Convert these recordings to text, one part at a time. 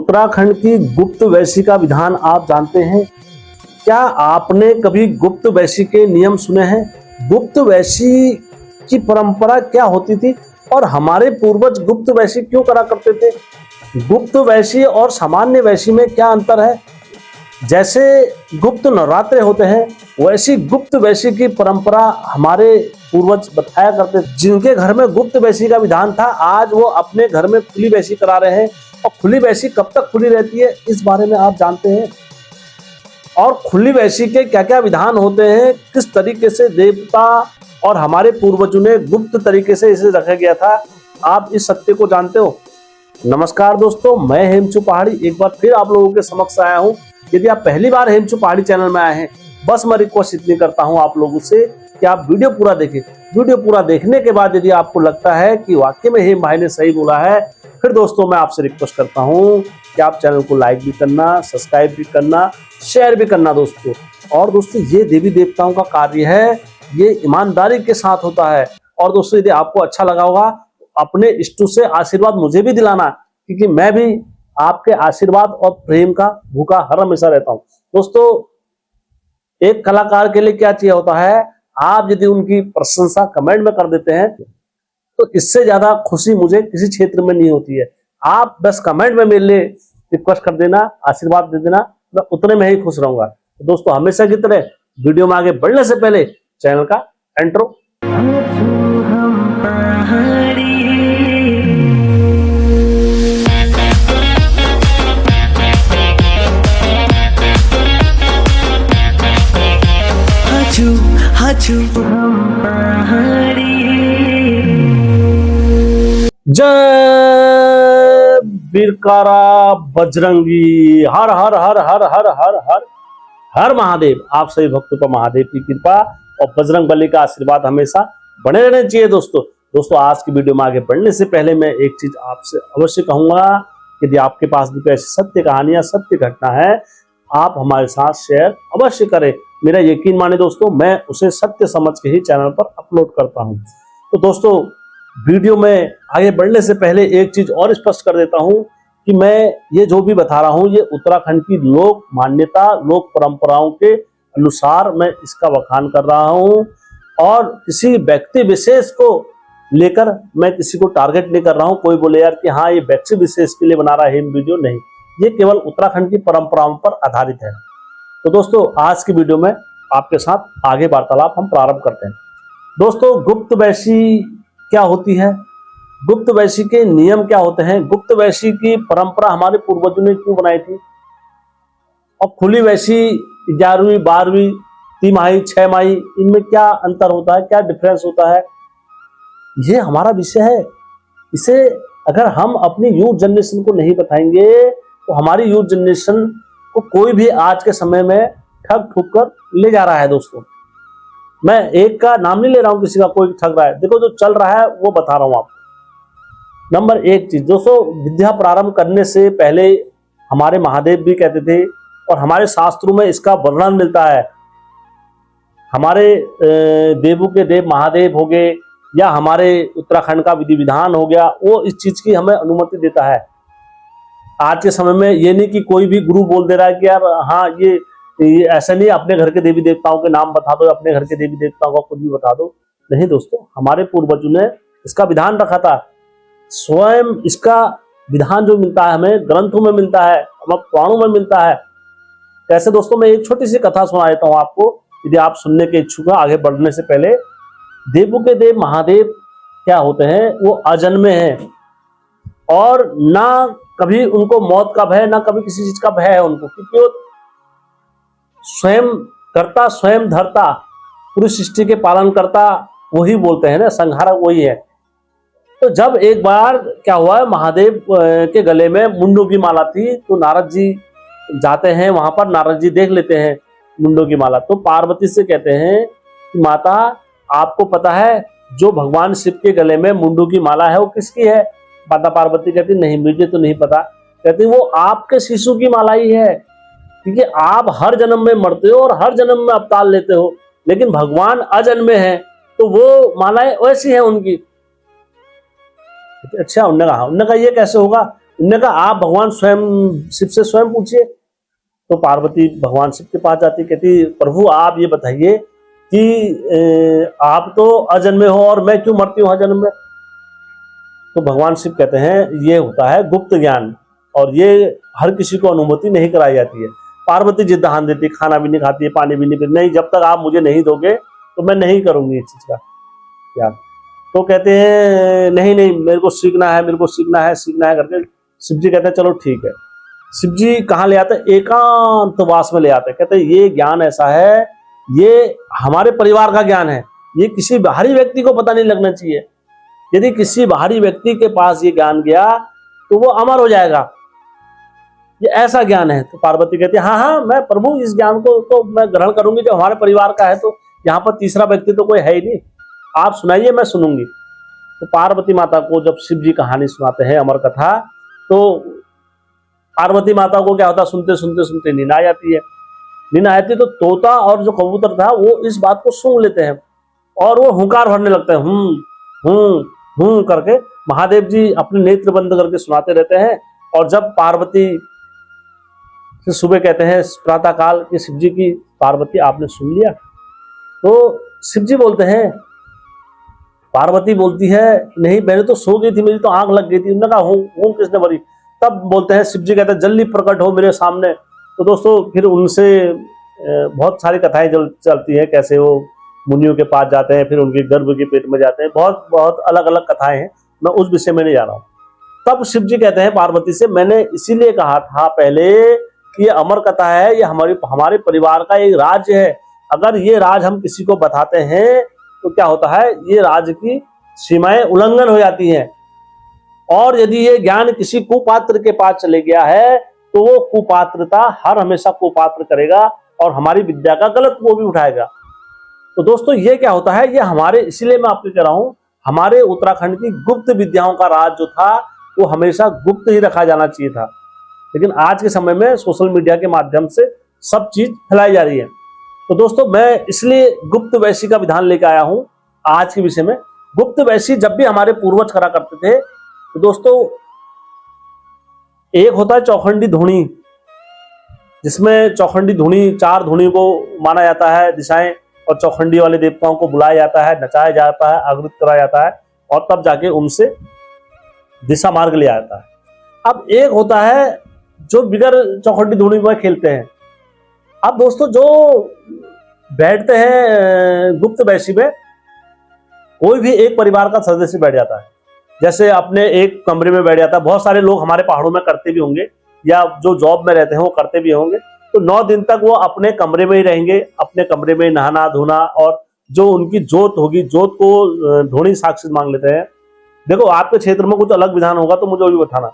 उत्तराखंड की गुप्त वैशी का विधान आप जानते हैं? क्या आपने कभी गुप्त वैशी के नियम सुने हैं? गुप्त वैशी की परंपरा क्या होती थी और हमारे पूर्वज गुप्त वैशी क्यों करा करते थे? गुप्त वैशी और सामान्य वैशी में क्या अंतर है? जैसे गुप्त नवरात्रे होते हैं वैसी गुप्त वैशी की परंपरा हमारे पूर्वज बताया करते थे। जिनके घर में गुप्त वैशी का विधान था आज वो अपने घर में खुली वैशी करा रहे हैं। और खुली वैशी कब तक खुली रहती है इस बारे में आप जानते हैं? और खुली वैशी के क्या क्या विधान होते हैं, किस तरीके से देवता और हमारे पूर्वजों ने गुप्त तरीके से इसे रखा गया था, आप इस सत्य को जानते हो? नमस्कार दोस्तों, मैं हेमचू पहाड़ी एक बार फिर आप लोगों के समक्ष आया हूं। यदि आप पहली बार हेमचू पहाड़ी चैनल में आए हैं, बस मैं रिक्वेस्ट इतनी करता हूं आप लोगों से कि आप वीडियो पूरा देखें। वीडियो पूरा देखने के बाद यदि आपको लगता है कि वाकई में हेम भाई ने सही बोला है, फिर दोस्तों मैं आपसे रिक्वेस्ट करता हूं कि आप चैनल को लाइक भी करना, सब्सक्राइब भी करना, शेयर भी करना दोस्तों। और दोस्तों ये देवी देवताओं का कार्य है, ये ईमानदारी के साथ होता है। और दोस्तों यदि आपको अच्छा लगा होगा अपने इष्टों से आशीर्वाद मुझे भी दिलाना, क्योंकि मैं भी आपके आशीर्वाद और प्रेम का भूखा हर हमेशा रहता हूं। दोस्तों एक कलाकार के लिए क्या चाहिए होता है, आप यदि उनकी प्रशंसा कमेंट में कर देते हैं तो इससे ज्यादा खुशी मुझे किसी क्षेत्र में नहीं होती है। आप बस कमेंट में मेरे लिए रिक्वेस्ट कर देना, आशीर्वाद दे देना, मैं उतने में ही खुश रहूंगा। तो दोस्तों हमेशा की तरह वीडियो में आगे बढ़ने से पहले चैनल का इंट्रो। जय बिरकारा बजरंगी, हर हर हर हर हर हर हर हर महादेव। आप सभी भक्तों पर महादेव की कृपा और बजरंग बली का आशीर्वाद हमेशा बने रहने चाहिए। दोस्तों आज की वीडियो में आगे बढ़ने से पहले मैं एक चीज आपसे अवश्य कहूंगा, यदि आपके पास भी ऐसी सत्य कहानियां, सत्य घटना है, आप हमारे साथ शेयर अवश्य करें। मेरा यकीन माने दोस्तों, मैं उसे सत्य समझ के ही चैनल पर अपलोड करता हूं। तो दोस्तों वीडियो में आगे बढ़ने से पहले एक चीज और स्पष्ट कर देता हूं कि मैं ये जो भी बता रहा हूं ये उत्तराखंड की लोक मान्यता, लोक परंपराओं के अनुसार मैं इसका बखान कर रहा हूं। और किसी व्यक्ति विशेष को लेकर मैं किसी को टारगेट नहीं कर रहा हूं। कोई बोले यार कि हाँ ये व्यक्ति विशेष के लिए बना रहा है वीडियो, नहीं, ये केवल उत्तराखंड की परंपराओं पर आधारित है। तो दोस्तों आज की वीडियो में आपके साथ आगे वार्तालाप हम प्रारंभ करते हैं। दोस्तों गुप्त वैशी क्या होती है, गुप्त वैशी के नियम क्या होते हैं, गुप्त वैशी की परंपरा हमारे पूर्वजों ने क्यों बनाई थी, और खुली वैशी 11वीं 12वीं तिमाही 6 माही इनमें क्या अंतर होता है, क्या डिफरेंस होता है, ये हमारा विषय है। इसे अगर हम अपनी यूथ जनरेशन को नहीं बताएंगे तो हमारी यूथ जनरेशन को कोई भी आज के समय में ठग ठुक कर ले जा रहा है। दोस्तों मैं एक का नाम नहीं ले रहा हूं, किसी का कोई ठग रहा है, देखो जो चल रहा है वो बता रहा हूं आपको। नंबर एक चीज दोस्तों, विद्या प्रारंभ करने से पहले हमारे महादेव भी कहते थे और हमारे शास्त्रों में इसका वर्णन मिलता है। हमारे देवों के देव महादेव हो गए या हमारे उत्तराखंड का विधि विधान हो गया, वो इस चीज की हमें अनुमति देता है। आज के समय में ये नहीं कि कोई भी गुरु बोल दे रहा है कि यार हाँ ये ऐसा नहीं, अपने घर के देवी देवताओं के नाम बता दो, अपने घर के देवी देवताओं का कुछ भी बता दो। नहीं दोस्तों, हमारे पूर्वजों ने इसका विधान रखा था। स्वयं इसका विधान जो मिलता है हमें ग्रंथों में मिलता है, हमें पुराणों में मिलता है। कैसे दोस्तों, मैं एक छोटी सी कथा सुना देता हूँ आपको, यदि आप सुनने के इच्छुक हैं। आगे बढ़ने से पहले, देवों के देव महादेव क्या होते हैं, वो अजन्मे हैं और ना कभी उनको मौत का भय, ना कभी किसी चीज का भय है उनको, क्योंकि वो स्वयं करता स्वयं धरता, पूरी सृष्टि के पालन करता वही बोलते हैं ना, संहारक वही है। तो जब एक बार क्या हुआ है, महादेव के गले में मुंडों की माला थी, तो नारद जी जाते हैं वहां पर, नारद जी देख लेते हैं मुंडों की माला, तो पार्वती से कहते हैं कि माता आपको पता है जो भगवान शिव के गले में मुंडों की माला है वो किसकी है? माता पार्वती कहती नहीं मुझे तो नहीं पता। कहती वो आपके शिशु की माला ही है, क्योंकि आप हर जन्म में मरते हो और हर जन्म में अवतार लेते हो, लेकिन भगवान अजन्मे हैं तो वो मालाएं वैसी हैं उनकी। अच्छा, उन्होंने कहा ये कैसे होगा? इन्होंने कहा आप भगवान स्वयं शिव से स्वयं पूछिए। तो पार्वती भगवान शिव के पास जाती, कहती प्रभु आप ये बताइए कि आप तो अजन्मे हो और मैं क्यों मरती हूँ अजन्म में। तो भगवान शिव कहते हैं ये होता है गुप्त ज्ञान, और ये हर किसी को अनुमति नहीं कराई जाती है। पार्वती जिद हान देती, खाना भी नहीं खाती है, पानी भी नहीं पीती, नहीं जब तक आप मुझे नहीं दोगे तो मैं नहीं करूंगी इस चीज का याद। तो कहते हैं नहीं नहीं मेरे को सीखना है, मेरे को सीखना है, सीखना है करके शिव जी कहते हैं चलो ठीक है। शिव जी कहाँ ले आते हैं, एकांतवास में ले आते हैं। कहते हैं ये ज्ञान ऐसा है, ये हमारे परिवार का ज्ञान है, ये किसी बाहरी व्यक्ति को पता नहीं लगना चाहिए। यदि किसी बाहरी व्यक्ति के पास ये ज्ञान गया तो वो अमर हो जाएगा, ये ऐसा ज्ञान है। तो पार्वती कहती है हाँ हाँ मैं प्रभु इस ज्ञान को तो मैं ग्रहण करूंगी, जो हमारे परिवार का है, तो यहाँ पर तीसरा व्यक्ति तो कोई है ही नहीं, आप सुनाइए मैं सुनूंगी। तो पार्वती माता को जब शिव जी कहानी सुनाते हैं अमर कथा, तो पार्वती माता को क्या होता है, सुनते सुनते सुनते नींद आ जाती है। नींद आ जाती है तो तोता और जो कबूतर था वो इस बात को सुन लेते हैं और वो हुंकार भरने लगते हैं, करके। महादेव जी अपने नेत्र बंद करके सुनाते रहते हैं। और जब पार्वती से सुबह कहते हैं प्रातः काल कि शिव जी की पार्वती आपने सुन लिया, तो शिव जी बोलते हैं, पार्वती बोलती है नहीं मैंने तो सो गई थी, मेरी तो आंख लग गई थी। उन्होंने कहा हूँ किसने भरी। तब बोलते हैं शिव जी कहते हैं जल्दी प्रकट हो मेरे सामने। तो दोस्तों फिर उनसे बहुत सारी कथाएं चलती हैं, कैसे वो मुनियों के पास जाते हैं, फिर उनके गर्भ के पेट में जाते हैं, बहुत बहुत अलग अलग कथाएं हैं, मैं उस विषय में नहीं जा रहा हूँ। तब शिव जी कहते हैं पार्वती से मैंने इसीलिए कहा था पहले कि ये अमर कथा है, ये हमारे परिवार का एक राज्य है। अगर ये राज हम किसी को बताते हैं तो क्या होता है, ये राज की सीमाएं उल्लंघन हो जाती हैं, और यदि ये ज्ञान किसी कुपात्र के पास चले गया है तो वो कुपात्रता हर हमेशा कुपात्र करेगा और हमारी विद्या का गलत वो भी उठाएगा। तो दोस्तों ये क्या होता है, ये हमारे, इसीलिए मैं आपको कह रहा हूं हमारे उत्तराखंड की गुप्त विद्याओं का राज जो था वो हमेशा गुप्त ही रखा जाना चाहिए था। लेकिन आज के समय में सोशल मीडिया के माध्यम से सब चीज फैलाई जा रही है। तो दोस्तों मैं इसलिए गुप्त वैशी का विधान लेकर आया हूं आज के विषय में। गुप्त वैशी जब भी हमारे पूर्वज करा करते थे तो दोस्तों एक होता है चौखंडी धुनी, जिसमें चौखंडी धुनी, 4 धुनी को माना जाता है दिशाएं, और चौखंडी वाले देवताओं को बुलाया जाता है, नचाया जाता है, अग्नित कराया जाता है, और तब जाके उनसे दिशा मार्ग लिया जाता है। अब एक होता है जो बिगर चौखंडी धुनी में खेलते हैं। अब दोस्तों जो बैठते हैं गुप्त वैशी में, कोई भी एक परिवार का सदस्य बैठ जाता है, जैसे अपने एक कमरे में बैठ जाता है। बहुत सारे लोग हमारे पहाड़ों में करते भी होंगे, या जो जॉब में रहते हैं वो करते भी होंगे। तो 9 दिन तक वो अपने कमरे में ही रहेंगे, अपने कमरे में नहाना धोना, और जो उनकी जोत होगी, जोत को धोनी साक्षी मांग लेते हैं। देखो आपके क्षेत्र में कुछ अलग विधान होगा तो मुझे भी बताना।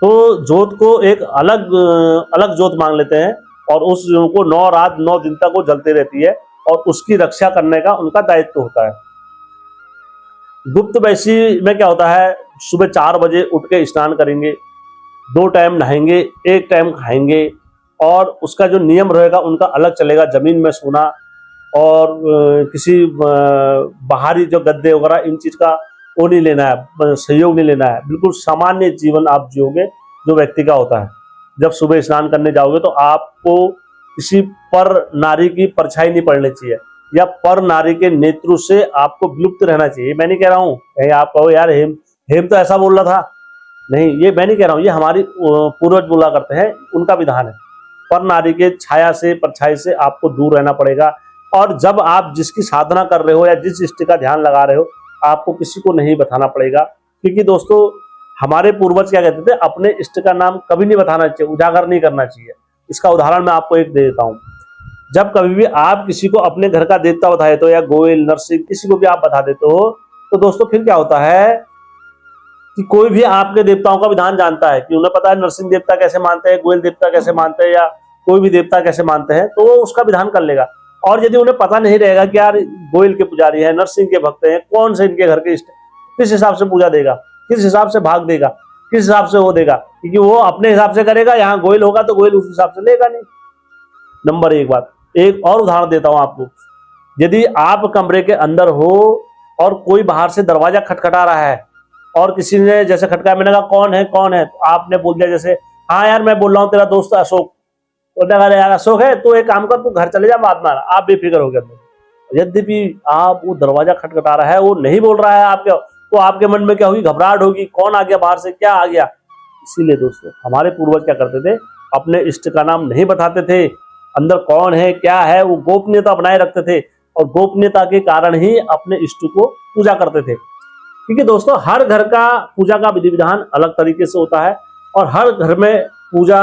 तो जोत को एक अलग अलग जोत मांग लेते हैं, और उस को 9 रात 9 दिन तक वो जलते रहती है, और उसकी रक्षा करने का उनका दायित्व होता है। गुप्त वैशी में क्या होता है, सुबह 4 बजे उठ के स्नान करेंगे, 2 टाइम नहाएंगे, 1 टाइम खाएंगे, और उसका जो नियम रहेगा उनका अलग चलेगा। जमीन में सोना और किसी बाहरी जो गद्दे वगैरह इन चीज का वो नहीं लेना है, सहयोग नहीं लेना है। बिल्कुल सामान्य जीवन आप जियोगे जो व्यक्ति का होता है। जब सुबह स्नान करने जाओगे तो आपको किसी पर नारी की परछाई नहीं पड़नी चाहिए, या पर नारी के नेत्र से आपको विलुप्त रहना चाहिए। मैं नहीं कह रहा हूँ कहीं आप कहो यार हेम तो ऐसा बोल रहा था, नहीं, ये मैं नहीं कह रहा हूँ, ये हमारी पूर्वज बोला करते हैं, उनका विधान है। पर नारी के छाया से, परछाई से आपको दूर रहना पड़ेगा। और जब आप जिसकी साधना कर रहे हो या जिस इष्ट का ध्यान लगा रहे हो, आपको किसी को नहीं बताना पड़ेगा, क्योंकि दोस्तों हमारे पूर्वज क्या कहते थे, अपने इष्ट का नाम कभी नहीं बताना चाहिए, उजागर नहीं करना चाहिए। इसका उदाहरण मैं आपको एक दे देता हूँ। जब कभी भी आप किसी को अपने घर का देवता बता देते हो, या गोयल नरसिंह किसी को भी आप बता देते हो, तो दोस्तों फिर क्या होता है कि कोई भी आपके देवताओं का विधान जानता है, कि उन्हें पता है नरसिंह देवता कैसे मानते हैं, गोयल देवता कैसे मानते हैं, या कोई भी देवता कैसे मानते हैं, तो वो उसका विधान कर लेगा। और यदि उन्हें पता नहीं रहेगा कि यार गोयल के पुजारी हैं, नरसिंह के भक्त हैं, कौन से इनके घर के इष्ट, किस हिसाब से पूजा देगा, किस हिसाब से भाग देगा, किस हिसाब से वो देगा, क्योंकि वो अपने हिसाब से करेगा। यहाँ गोयल होगा तो गोयल उस हिसाब से लेगा नहीं। नंबर 1 बात। एक और उदाहरण देता हूं आपको। यदि आप कमरे के अंदर हो और कोई बाहर से दरवाजा खटखटा रहा है, और किसी ने जैसे खटकाया, मैंने कहा कौन है, तो आपने बोल दिया जैसे हाँ यार मैं बोल रहा हूँ तेरा दोस्त अशोक, तो अरे यार अशोक है, तू एक काम कर, तू घर चले जा, बाद में आना, आप बेफिक्र हो गए। यद्यपि आप वो दरवाजा खटखटा रहा है, वो नहीं बोल रहा है आपके, तो आपके मन में क्या होगी, घबराहट होगी, कौन आ गया बाहर से, क्या आ गया। इसीलिए दोस्तों हमारे पूर्वज क्या करते थे, अपने इष्ट का नाम नहीं बताते थे, अंदर कौन है क्या है वो गोपनीयता बनाए रखते थे, और गोपनीयता के कारण ही अपने इष्ट को पूजा करते थे। क्योंकि दोस्तों हर घर का पूजा का विधि विधान अलग तरीके से होता है, और हर घर में पूजा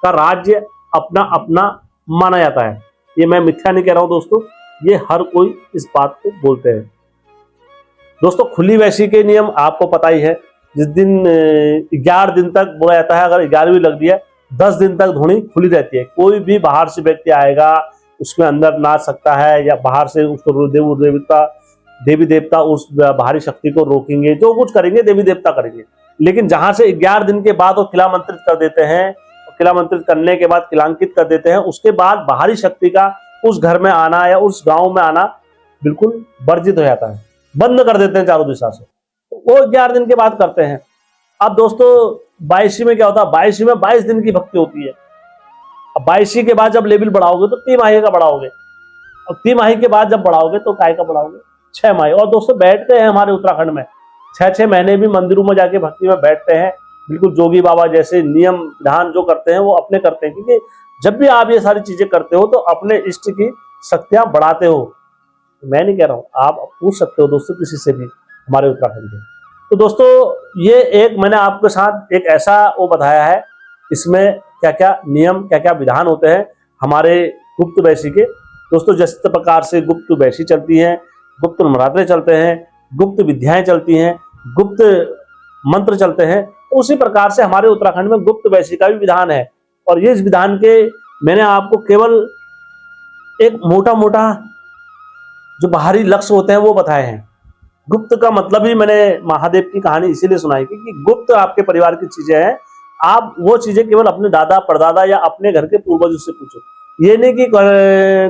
का राज्य अपना अपना माना जाता है। ये मैं मिथ्या नहीं कह रहा हूं दोस्तों, ये हर कोई इस बात को बोलते हैं। दोस्तों खुली वैसी के नियम आपको पता ही है, जिस दिन 11 दिन तक बोला जाता है, अगर 11वीं लग दिया 10 दिन तक धोनी खुली रहती है। कोई भी बाहर से व्यक्ति आएगा उसमें अंदर नाच सकता है, या बाहर से उसको देवी देवता उस बाहरी शक्ति को रोकेंगे, जो कुछ करेंगे देवी देवता करेंगे। लेकिन जहां से 11 दिन के बाद वो किलामंत्रित कर देते हैं, किलामंत्रित करने के बाद किलांकित कर देते हैं, उसके बाद बाहरी शक्ति का उस घर में आना या उस गांव में आना बिल्कुल वर्जित हो जाता है, बंद कर देते हैं चारों दिशा से। वो 11 दिन के बाद करते हैं। अब दोस्तों 22वीं में क्या होता है, 22वीं में 22 दिन की भक्ति होती है। अब 22वीं के बाद जब लेवल बढ़ाओगे तो 3 का बढ़ाओगे, और 3 के बाद जब बढ़ाओगे तो काय का बढ़ाओगे, 6 और दोस्तों बैठते हैं हमारे उत्तराखंड में 6 महीने भी मंदिरों में जाके भक्ति में बैठते हैं। बिल्कुल जोगी बाबा जैसे नियम विधान जो करते हैं वो अपने करते हैं, क्योंकि जब भी आप ये सारी चीजें करते हो तो अपने इष्ट की शक्तियां बढ़ाते हो। मैं नहीं कह रहा हूं, आप पूछ सकते हो दोस्तों किसी से भी हमारे उत्तराखंड में। तो दोस्तों ये एक मैंने आपके साथ एक ऐसा वो बताया है, इसमें क्या क्या नियम क्या क्या विधान होते हैं हमारे गुप्त वैशी के। दोस्तों जिस प्रकार से गुप्त वैशी चलती है, गुप्त नवरात्रे चलते हैं, गुप्त विद्याएं चलती हैं, गुप्त मंत्र चलते हैं, उसी प्रकार से हमारे उत्तराखंड में गुप्त वैशी का भी विधान है। और ये इस विधान के मैंने आपको केवल एक मोटा मोटा जो बाहरी लक्ष्य होते हैं वो बताए हैं। गुप्त का मतलब ही मैंने महादेव की कहानी इसीलिए सुनाई क्योंकि गुप्त आपके परिवार की चीजें हैं। आप वो चीजें केवल अपने दादा परदादा या अपने घर के पूर्वजों से पूछो। ये नहीं कि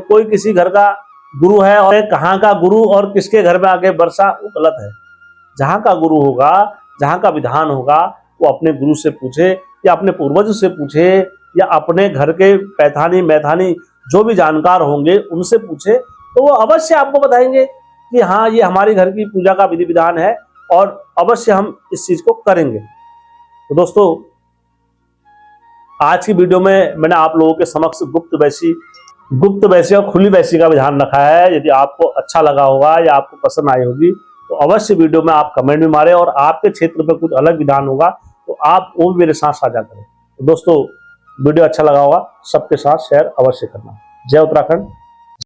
कोई किसी घर का गुरु है और कहाँ का गुरु और किसके घर में आके बरसा, वो गलत है। जहाँ का गुरु होगा, जहाँ का विधान होगा, वो अपने गुरु से पूछे या अपने पूर्वजों से पूछे या अपने घर के पैथानी मैथानी जो भी जानकार होंगे उनसे पूछे, तो वो अवश्य आपको बताएंगे कि हाँ ये हमारे घर की पूजा का विधि विधान है और अवश्य हम इस चीज को करेंगे। तो दोस्तों आज की वीडियो में मैंने आप लोगों के समक्ष गुप्त वैसी और खुली वैसी का विधान रखा है। यदि आपको अच्छा लगा होगा या आपको पसंद आई होगी तो अवश्य वीडियो में आप कमेंट भी मारें, और आपके क्षेत्र पर कुछ अलग विधान होगा तो आप वो भी मेरे साथ साझा करें। तो दोस्तों वीडियो अच्छा लगा होगा सबके साथ शेयर अवश्य करना। जय उत्तराखंड।